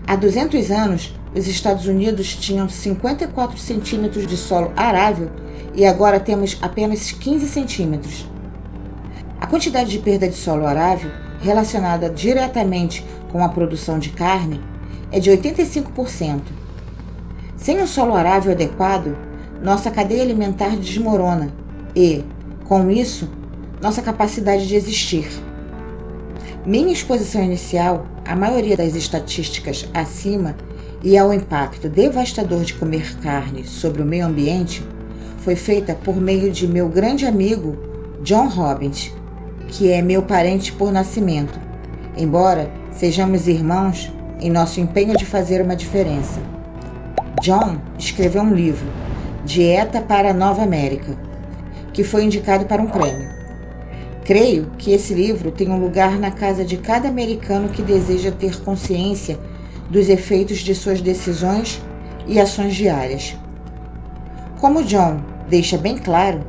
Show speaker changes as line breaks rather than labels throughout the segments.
Há 200 anos, os Estados Unidos tinham 54 centímetros de solo arável e agora temos apenas 15 centímetros. A quantidade de perda de solo arável, relacionada diretamente com a produção de carne, é de 85%. Sem um solo arável adequado, nossa cadeia alimentar desmorona e, com isso, nossa capacidade de existir. Minha exposição inicial à maioria das estatísticas acima e ao impacto devastador de comer carne sobre o meio ambiente foi feita por meio de meu grande amigo John Robbins, que é meu parente por nascimento, embora sejamos irmãos em nosso empenho de fazer uma diferença. John escreveu um livro, Dieta para a Nova América, que foi indicado para um prêmio. Creio que esse livro tem um lugar na casa de cada americano que deseja ter consciência dos efeitos de suas decisões e ações diárias. Como John deixa bem claro,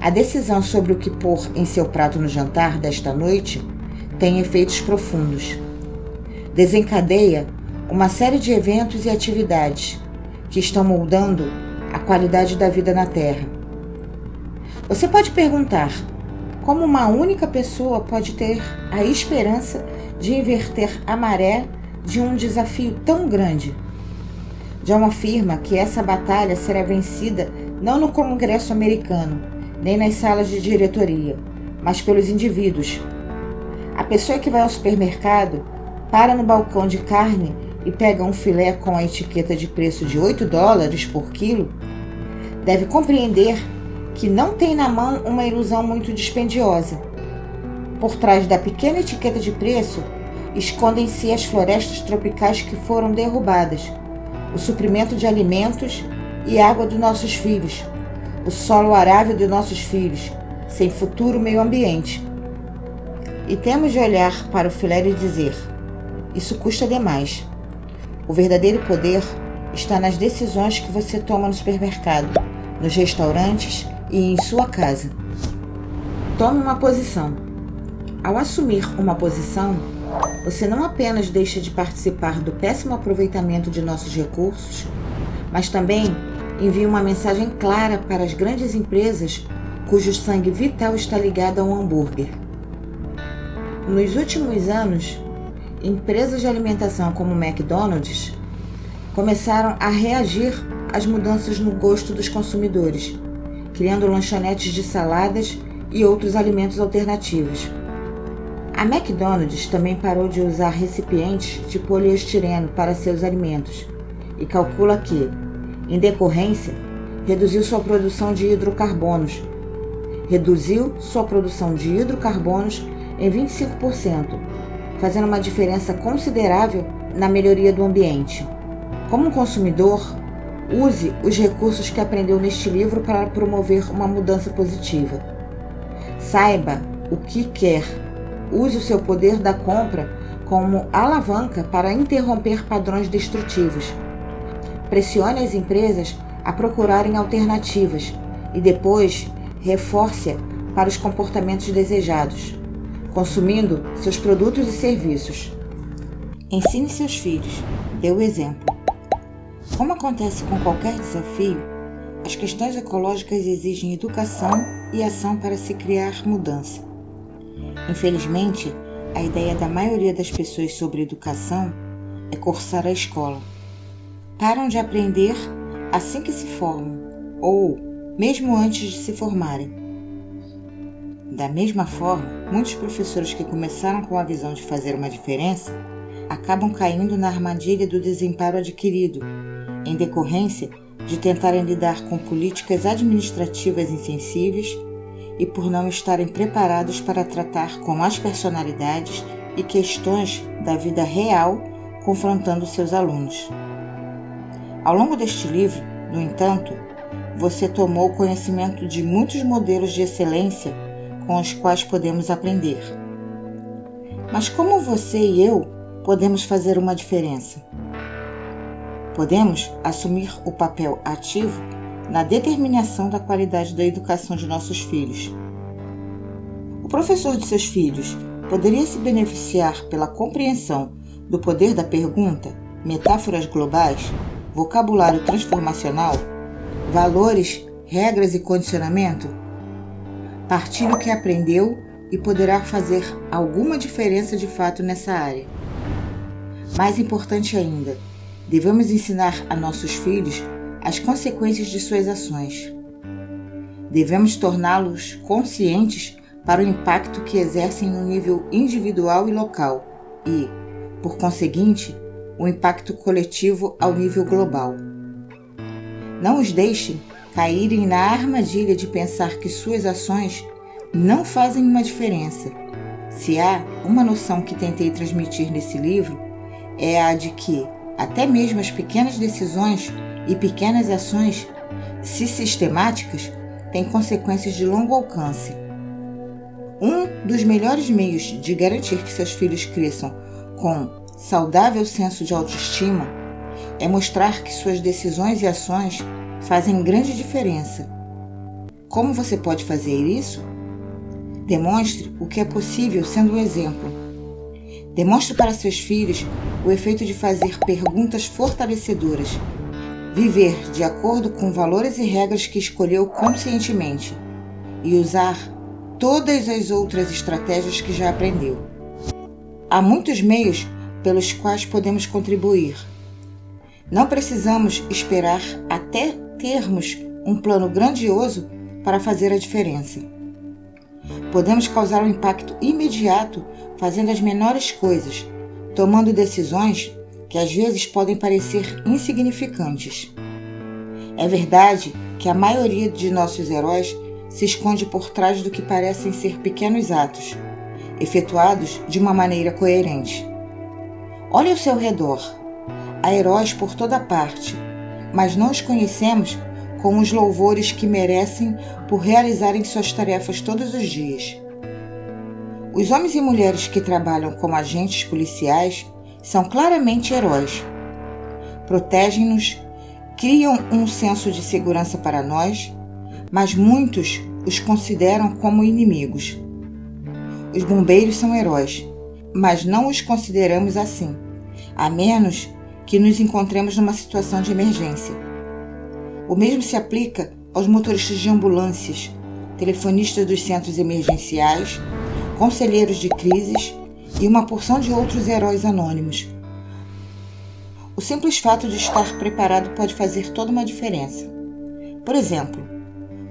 a decisão sobre o que pôr em seu prato no jantar desta noite tem efeitos profundos. Desencadeia uma série de eventos e atividades que estão moldando a qualidade da vida na Terra. Você pode perguntar: como uma única pessoa pode ter a esperança de inverter a maré de um desafio tão grande? John afirma que essa batalha será vencida não no Congresso americano, nem nas salas de diretoria, mas pelos indivíduos. A pessoa que vai ao supermercado, para no balcão de carne e pega um filé com a etiqueta de preço de $8 por quilo, deve compreender que não tem na mão uma ilusão muito dispendiosa. Por trás da pequena etiqueta de preço, escondem-se as florestas tropicais que foram derrubadas, o suprimento de alimentos e água dos nossos filhos, o solo arável de nossos filhos, sem futuro meio ambiente. E temos de olhar para o filé e dizer: isso custa demais. O verdadeiro poder está nas decisões que você toma no supermercado, nos restaurantes e em sua casa. Tome uma posição. Ao assumir uma posição, você não apenas deixa de participar do péssimo aproveitamento de nossos recursos, mas também envia uma mensagem clara para as grandes empresas cujo sangue vital está ligado a um hambúrguer. Nos últimos anos, empresas de alimentação como o McDonald's começaram a reagir às mudanças no gosto dos consumidores, criando lanchonetes de saladas e outros alimentos alternativos. A McDonald's também parou de usar recipientes de poliestireno para seus alimentos e calcula que, em decorrência, reduziu sua produção de hidrocarbonos em 25%, fazendo uma diferença considerável na melhoria do ambiente. Como consumidor, use os recursos que aprendeu neste livro para promover uma mudança positiva. Saiba o que quer. Use o seu poder da compra como alavanca para interromper padrões destrutivos. Pressione as empresas a procurarem alternativas e depois reforce-a para os comportamentos desejados, consumindo seus produtos e serviços. Ensine seus filhos. Dê o exemplo. Como acontece com qualquer desafio, as questões ecológicas exigem educação e ação para se criar mudança. Infelizmente, a ideia da maioria das pessoas sobre educação é cursar a escola. Param de aprender assim que se formam, ou mesmo antes de se formarem. Da mesma forma, muitos professores que começaram com a visão de fazer uma diferença acabam caindo na armadilha do desamparo adquirido, em decorrência de tentarem lidar com políticas administrativas insensíveis e por não estarem preparados para tratar com as personalidades e questões da vida real confrontando seus alunos. Ao longo deste livro, no entanto, você tomou conhecimento de muitos modelos de excelência com os quais podemos aprender. Mas como você e eu podemos fazer uma diferença? Podemos assumir o papel ativo na determinação da qualidade da educação de nossos filhos. O professor de seus filhos poderia se beneficiar pela compreensão do poder da pergunta, metáforas globais, vocabulário transformacional, valores, regras e condicionamento? Partilhe o que aprendeu e poderá fazer alguma diferença de fato nessa área. Mais importante ainda, devemos ensinar a nossos filhos as consequências de suas ações. Devemos torná-los conscientes para o impacto que exercem no nível individual e local e, por conseguinte, o impacto coletivo ao nível global. Não os deixem caírem na armadilha de pensar que suas ações não fazem uma diferença. Se há uma noção que tentei transmitir nesse livro, é a de que até mesmo as pequenas decisões e pequenas ações, se sistemáticas, têm consequências de longo alcance. Um dos melhores meios de garantir que seus filhos cresçam com saudável senso de autoestima é mostrar que suas decisões e ações fazem grande diferença. Como você pode fazer isso? Demonstre o que é possível sendo um exemplo. Demonstre para seus filhos o efeito de fazer perguntas fortalecedoras, viver de acordo com valores e regras que escolheu conscientemente e usar todas as outras estratégias que já aprendeu. Há muitos meios pelos quais podemos contribuir. Não precisamos esperar até termos um plano grandioso para fazer a diferença. Podemos causar um impacto imediato fazendo as menores coisas, tomando decisões que às vezes podem parecer insignificantes. É verdade que a maioria de nossos heróis se esconde por trás do que parecem ser pequenos atos, efetuados de uma maneira coerente. Olhe ao seu redor. Há heróis por toda parte, mas não os conhecemos com os louvores que merecem por realizarem suas tarefas todos os dias. Os homens e mulheres que trabalham como agentes policiais são claramente heróis. Protegem-nos, criam um senso de segurança para nós, mas muitos os consideram como inimigos. Os bombeiros são heróis, mas não os consideramos assim, a menos que nos encontremos numa situação de emergência. O mesmo se aplica aos motoristas de ambulâncias, telefonistas dos centros emergenciais, conselheiros de crises e uma porção de outros heróis anônimos. O simples fato de estar preparado pode fazer toda uma diferença. Por exemplo,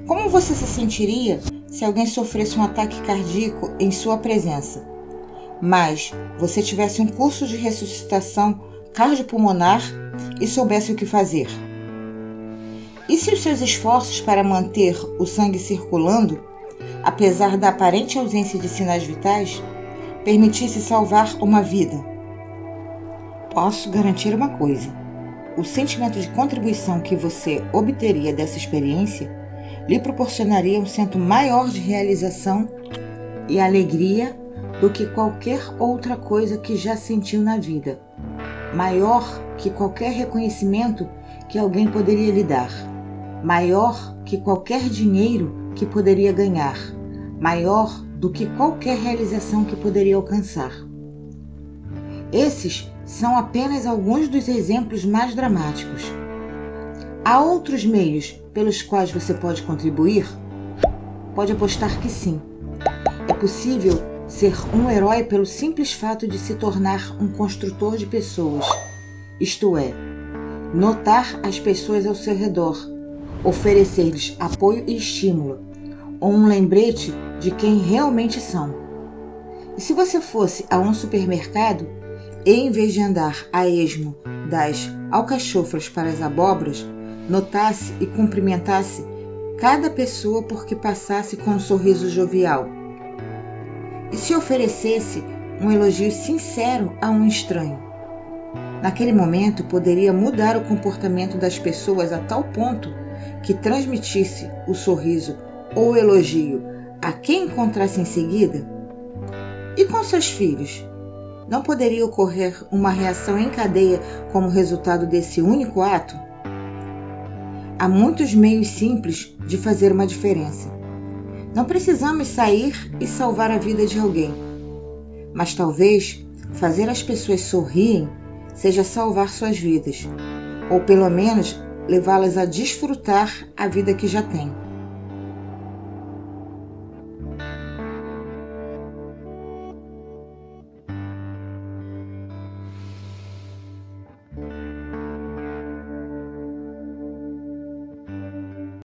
como você se sentiria se alguém sofresse um ataque cardíaco em sua presença, mas você tivesse um curso de ressuscitação cardiopulmonar e soubesse o que fazer? E se os seus esforços para manter o sangue circulando, apesar da aparente ausência de sinais vitais, permitisse salvar uma vida? Posso garantir uma coisa: o sentimento de contribuição que você obteria dessa experiência lhe proporcionaria um senso maior de realização e alegria do que qualquer outra coisa que já sentiu na vida, maior que qualquer reconhecimento que alguém poderia lhe dar, maior que qualquer dinheiro que poderia ganhar, maior do que qualquer realização que poderia alcançar. Esses são apenas alguns dos exemplos mais dramáticos. Há outros meios pelos quais você pode contribuir? Pode apostar que sim. É possível ser um herói pelo simples fato de se tornar um construtor de pessoas, isto é, notar as pessoas ao seu redor, oferecer-lhes apoio e estímulo, ou um lembrete de quem realmente são. E se você fosse a um supermercado e, em vez de andar a esmo das alcachofras para as abóboras, notasse e cumprimentasse cada pessoa porque passasse com um sorriso jovial? E se oferecesse um elogio sincero a um estranho? Naquele momento, poderia mudar o comportamento das pessoas a tal ponto que transmitisse o sorriso ou o elogio a quem encontrasse em seguida? E com seus filhos? Não poderia ocorrer uma reação em cadeia como resultado desse único ato? Há muitos meios simples de fazer uma diferença. Não precisamos sair e salvar a vida de alguém, mas talvez fazer as pessoas sorrirem seja salvar suas vidas, ou pelo menos levá-las a desfrutar a vida que já têm.